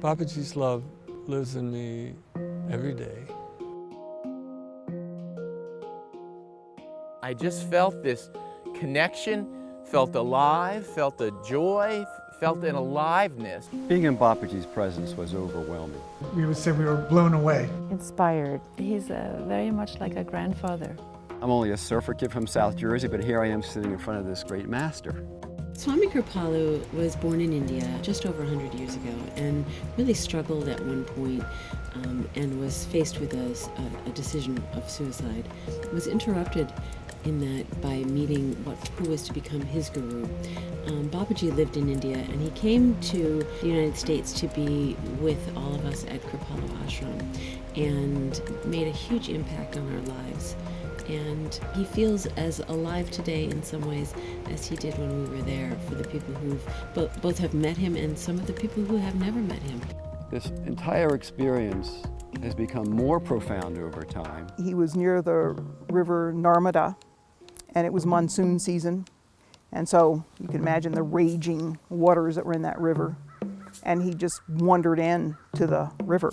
Bapuji's love lives in me every day. I just felt this connection, felt alive, felt a joy, felt an aliveness. Being in Bapuji's presence was overwhelming. We would say we were blown away. Inspired. He's very much like a grandfather. I'm only a surfer kid from South Jersey, but here I am sitting in front of this great master. Swami Kripalu was born in India just over 100 years ago and really struggled at one point and was faced with a decision of suicide. Was interrupted in that by meeting who was to become his guru. Bapuji lived in India and he came to the United States to be with all of us at Kripalu Ashram and made a huge impact on our lives. And he feels as alive today in some ways as he did when we were there, for the people who both have met him and some of the people who have never met him. This entire experience has become more profound over time. He was near the river Narmada, and it was monsoon season. And so you can imagine the raging waters that were in that river. And he just wandered in to the river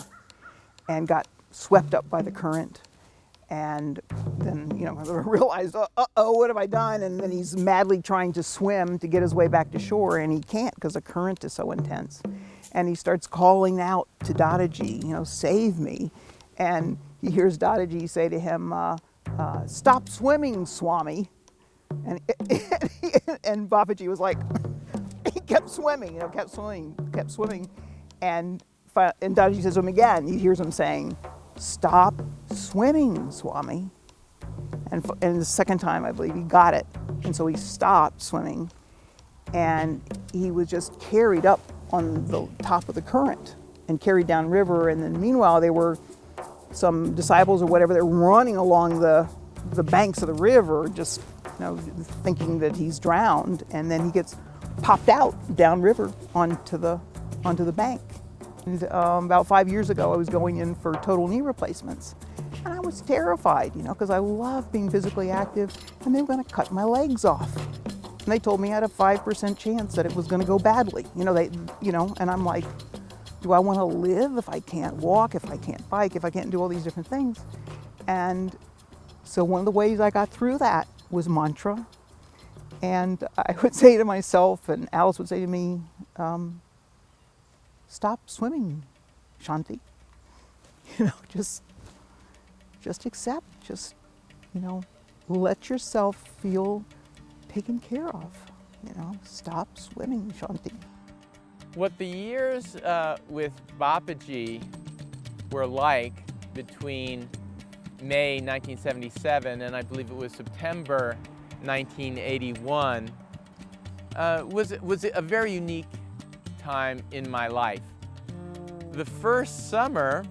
and got swept up by the current. And then, realized, uh-oh, what have I done? And then he's madly trying to swim to get his way back to shore, and he can't because the current is so intense. And he starts calling out to Dadaji, save me. And he hears Dadaji say to him, stop swimming, Swami. And Bapuji was like, he kept swimming, kept swimming. And Dadaji says to him again, he hears him saying, stop swimming, Swami. And the second time, I believe, he got it. And so he stopped swimming. And he was just carried up on the top of the current and carried downriver. And then meanwhile, there were some disciples or whatever, they're running along the banks of the river, just thinking that he's drowned. And then he gets popped out downriver onto the bank. And, about 5 years ago, I was going in for total knee replacements. And I was terrified, because I love being physically active, and they were going to cut my legs off. And they told me I had a 5% chance that it was going to go badly. And I'm like, do I want to live if I can't walk, if I can't bike, if I can't do all these different things? And so one of the ways I got through that was mantra. And I would say to myself, and Alice would say to me, stop swimming, Shanti. Just accept, let yourself feel taken care of. Stop swimming, Shanti. What the years with Bapuji were like between May 1977 and I believe it was September 1981 was a very unique time in my life. The first summer,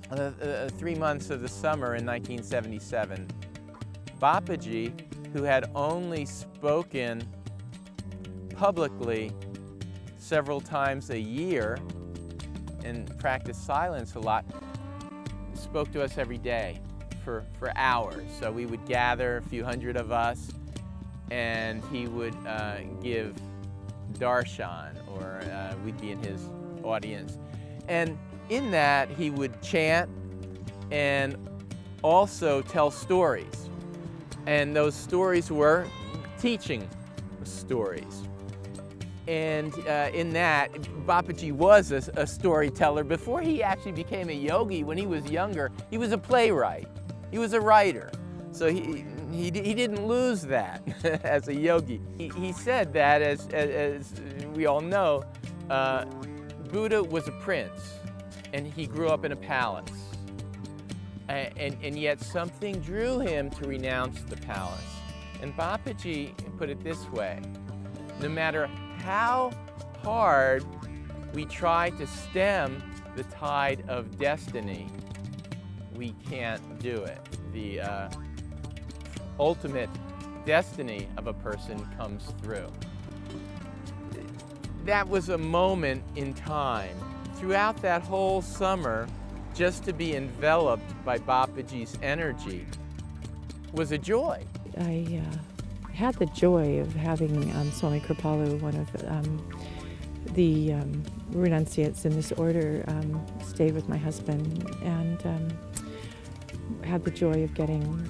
3 months of the summer in 1977, Bapuji, who had only spoken publicly several times a year and practiced silence a lot, spoke to us every day for hours. So we would gather, a few hundred of us, and he would give darshan, or we'd be in his audience. And in that, he would chant and also tell stories. And those stories were teaching stories. And in that, Bapuji was a storyteller. Before he actually became a yogi, when he was younger, he was a playwright. He was a writer. So he didn't lose that as a yogi. He said that, as we all know, Buddha was a prince, and he grew up in a palace. And yet something drew him to renounce the palace. And Bapuji put it this way: no matter how hard we try to stem the tide of destiny, we can't do it. The ultimate destiny of a person comes through. That was a moment in time. Throughout that whole summer, just to be enveloped by Bapuji's energy was a joy. I had the joy of having Swami Kripalu, one of the renunciates in this order stayed with my husband and had the joy of getting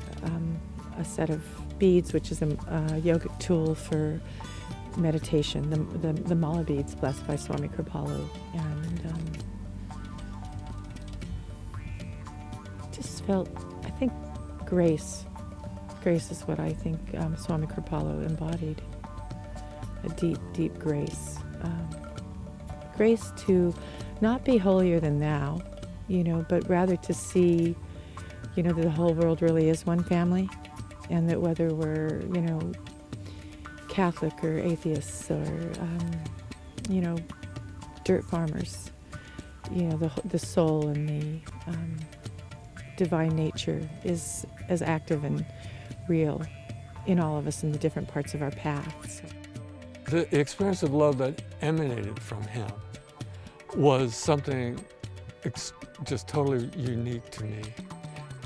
a set of beads, which is a yogic tool for meditation, the mala beads blessed by Swami Kripalu. And just felt, I think, grace. Grace is what I think Swami Kripalu embodied. A deep, deep grace. Grace to not be holier than thou, but rather to see, that the whole world really is one family, and that whether we're, Catholic or atheists or, dirt farmers, the soul and the divine nature is as active and real in all of us in the different parts of our paths. The experience of love that emanated from him was something just totally unique to me,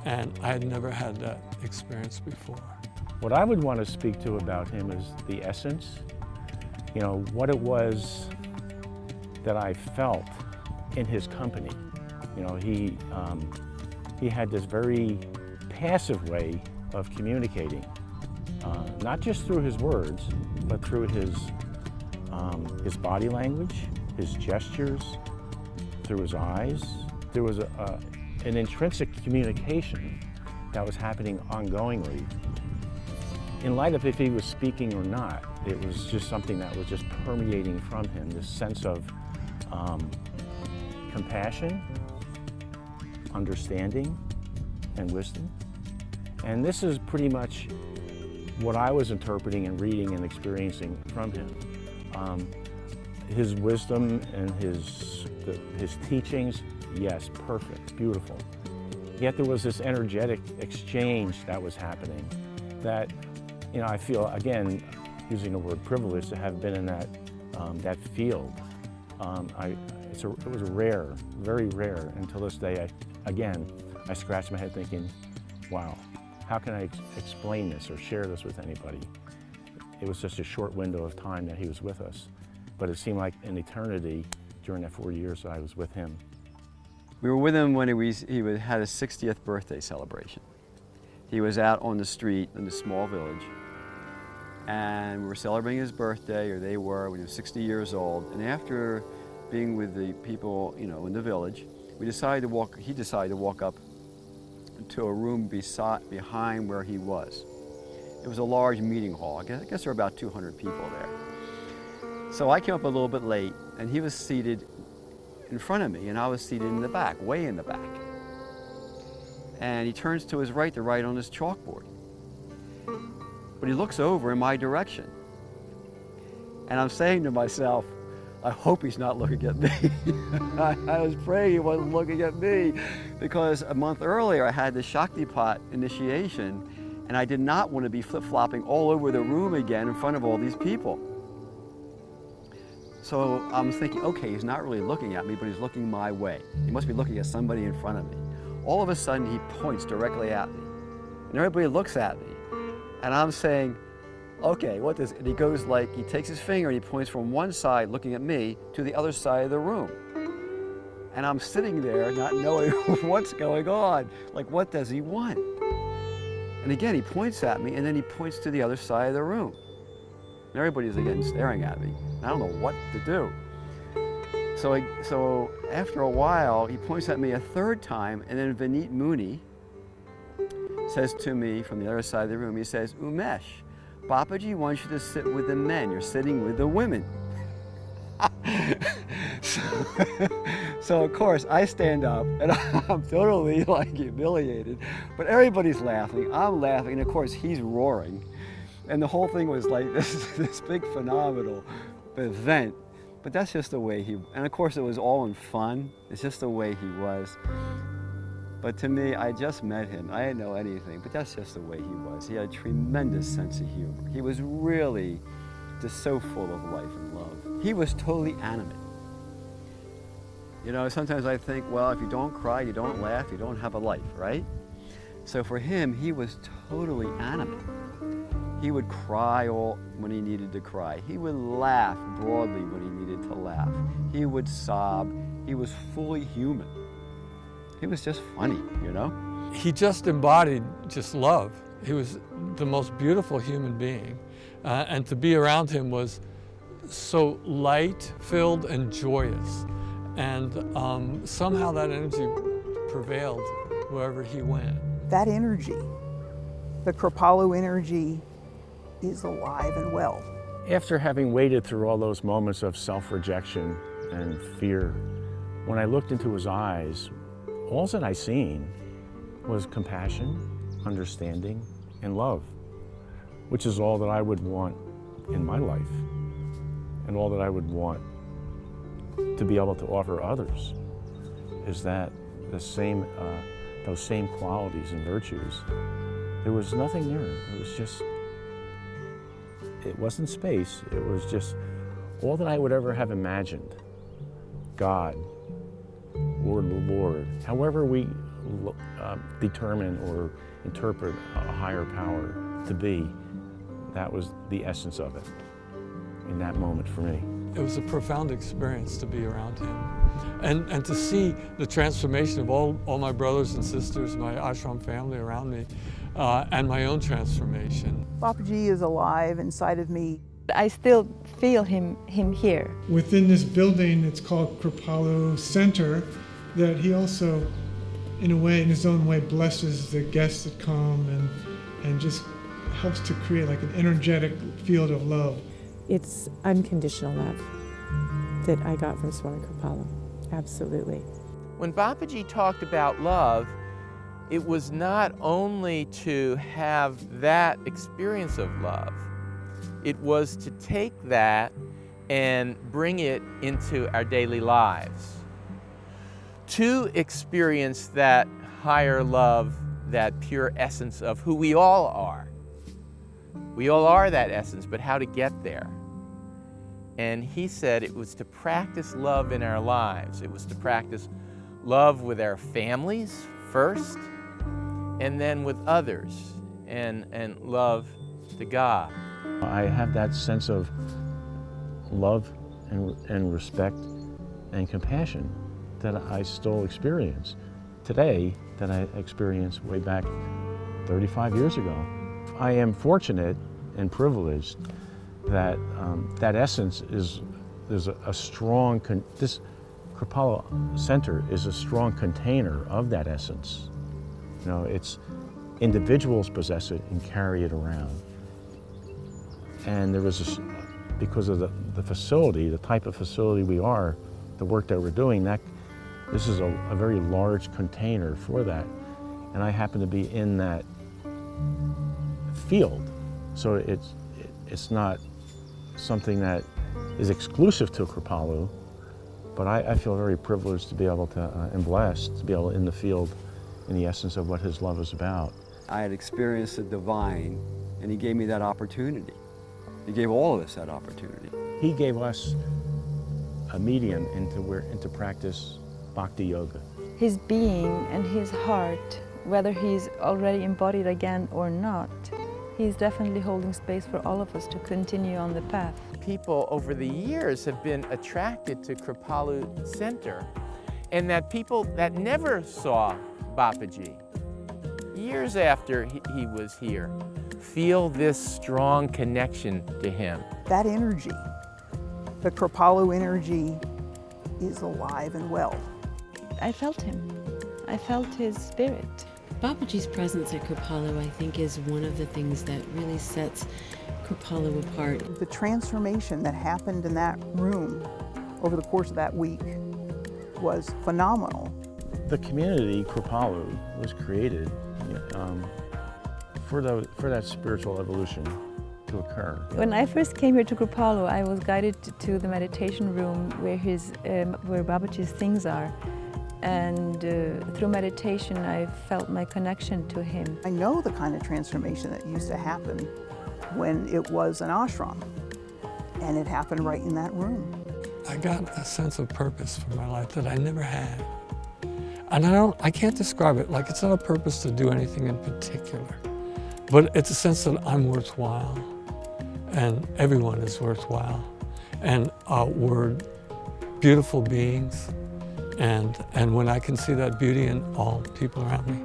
and I had never had that experience before. What I would want to speak to about him is the essence, what it was that I felt in his company. He had this very passive way of communicating, not just through his words, but through his body language, his gestures, through his eyes. There was an intrinsic communication that was happening ongoingly. In light of if he was speaking or not, it was just something that was just permeating from him, this sense of compassion, understanding, and wisdom. And this is pretty much what I was interpreting and reading and experiencing from him. His wisdom and his teachings, yes, perfect, beautiful. Yet there was this energetic exchange that was happening that, I feel, again, using the word privilege, to have been in that field. It was rare, very rare, until this day, I scratched my head thinking, wow, how can I explain this or share this with anybody? It was just a short window of time that he was with us, but it seemed like an eternity during that 4 years that I was with him. We were with him when he had his 60th birthday celebration. He was out on the street in this small village, and we were celebrating his birthday, or they were, when he was 60 years old. And after being with the people, in the village, he decided to walk up to a room behind where he was. It was a large meeting hall. I guess there were about 200 people there. So I came up a little bit late, and he was seated in front of me, and I was seated in the back, way in the back. And he turns to his right to write on his chalkboard. But he looks over in my direction. And I'm saying to myself, I hope he's not looking at me. I was praying he wasn't looking at me, because a month earlier I had the Shaktipat initiation, and I did not want to be flip-flopping all over the room again in front of all these people. So I'm thinking, okay, he's not really looking at me, but he's looking my way. He must be looking at somebody in front of me. All of a sudden, he points directly at me. And everybody looks at me. And I'm saying, okay, what does, and he goes he takes his finger and he points from one side, looking at me, to the other side of the room. And I'm sitting there not knowing what's going on. Like, what does he want? And again, he points at me, and then he points to the other side of the room. And everybody's again staring at me. I don't know what to do. So after a while, he points at me a third time, and then Vineet Muni says to me from the other side of the room, he says, Umesh, Bapuji wants you to sit with the men. You're sitting with the women. So of course, I stand up, and I'm totally humiliated, but everybody's laughing. I'm laughing, and of course, he's roaring. And the whole thing was like this big phenomenal event. But that's just the way and of course it was all in fun. It's just the way he was. But to me, I just met him. I didn't know anything, but that's just the way he was. He had a tremendous sense of humor. He was really just so full of life and love. He was totally animate. Sometimes I think, well, if you don't cry, you don't laugh, you don't have a life, right? So for him, he was totally animate. He would cry when he needed to cry. He would laugh broadly when he needed to laugh. He would sob. He was fully human. He was just funny, you know? He just embodied just love. He was the most beautiful human being. And to be around him was so light-filled and joyous. And somehow that energy prevailed wherever he went. That energy, the Kripalu energy, is alive and well. After having waded through all those moments of self-rejection and fear, when I looked into his eyes, all that I seen was compassion, understanding, and love, which is all that I would want in my life and all that I would want to be able to offer others, is that those same qualities and virtues. There was nothing there. It was just, it wasn't space. It was just all that I would ever have imagined. God, or the Lord, however we determine or interpret a higher power to be, that was the essence of it in that moment for me. It was a profound experience to be around him and to see the transformation of all my brothers and sisters, my ashram family around me, and my own transformation. Bapuji is alive inside of me. I still feel him here. Within this building, it's called Kripalu Center, that he also, in a way, in his own way, blesses the guests that come and just helps to create like an energetic field of love. It's unconditional love that I got from Swami Kripalu, absolutely. When Bapuji talked about love, it was not only to have that experience of love, it was to take that and bring it into our daily lives. To experience that higher love, that pure essence of who we all are. We all are that essence, but how to get there. And he said it was to practice love in our lives. It was to practice love with our families first, and then with others, and love to God. I have that sense of love and respect and compassion that I still experience today that I experienced way back 35 years ago. I am fortunate and privileged that that essence is a strong, this Kripalu Center is a strong container of that essence. You know, it's individuals possess it and carry it around. And there was because of the facility, the type of facility we are, the work that we're doing, this is a very large container for that. And I happen to be in that field. So it's not something that is exclusive to Kripalu, but I feel very privileged to be able to, and blessed to be able in the field in the essence of what his love is about. I had experienced the divine, and he gave me that opportunity. He gave all of us that opportunity. He gave us a medium into practice bhakti yoga. His being and his heart, whether he's already embodied again or not, he's definitely holding space for all of us to continue on the path. People over the years have been attracted to Kripalu Center, and that people that never saw Bapuji, years after he was here, feel this strong connection to him. That energy, the Kripalu energy, is alive and well. I felt him. I felt his spirit. Bapuji's presence at Kripalu, I think, is one of the things that really sets Kripalu apart. The transformation that happened in that room over the course of that week was phenomenal. The community, Kripalu, was created for that spiritual evolution to occur. When I first came here to Kripalu, I was guided to the meditation room where Bapuji's things are. And through meditation, I felt my connection to him. I know the kind of transformation that used to happen when it was an ashram, and it happened right in that room. I got a sense of purpose for my life that I never had. And I can't describe it, like it's not a purpose to do anything in particular, But it's a sense that I'm worthwhile, and everyone is worthwhile, and we're beautiful beings, and when I can see that beauty in all people around me,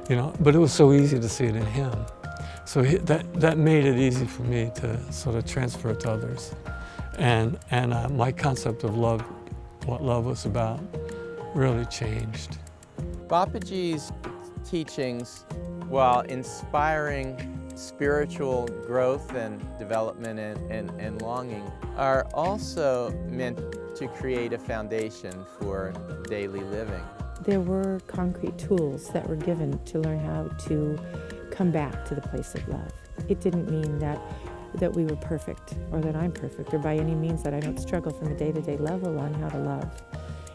you know. But it was so easy to see it in him, so that made it easy for me to sort of transfer it to others, and my concept of love, what love was about, really changed. Bapuji's teachings, while inspiring spiritual growth and development and longing, are also meant to create a foundation for daily living. There were concrete tools that were given to learn how to come back to the place of love. It didn't mean that we were perfect, or that I'm perfect, or by any means that I don't struggle from a day-to-day level on how to love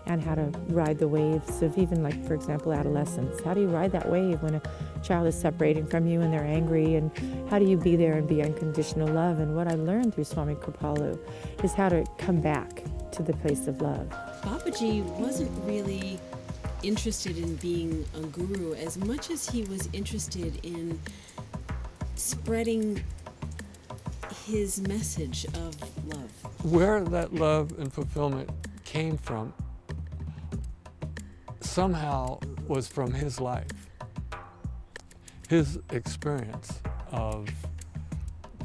and how to ride the waves of, even, like, for example, adolescence. How do you ride that wave when a child is separating from you and they're angry, and how do you be there and be unconditional love? And what I learned through Swami Kripalu is how to come back to the place of love. Bapuji wasn't really interested in being a guru as much as he was interested in spreading his message of love. Where that love and fulfillment came from somehow was from his life, his experience of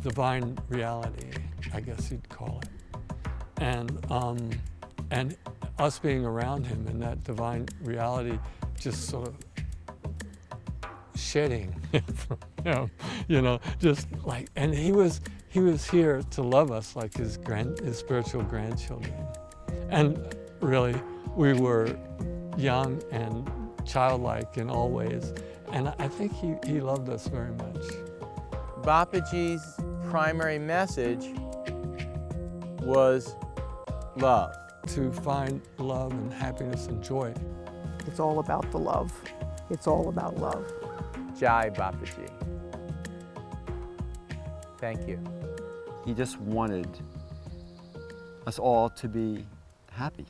divine reality, I guess you'd call it, and us being around him and that divine reality just sort of shedding from him, you know, just like, and he was here to love us like his spiritual grandchildren. And really, we were young and childlike in all ways, and I think he loved us very much. Bapuji's primary message was love. To find love and happiness and joy. It's all about the love. It's all about love. Jai Bapuji. Thank you. He just wanted us all to be happy.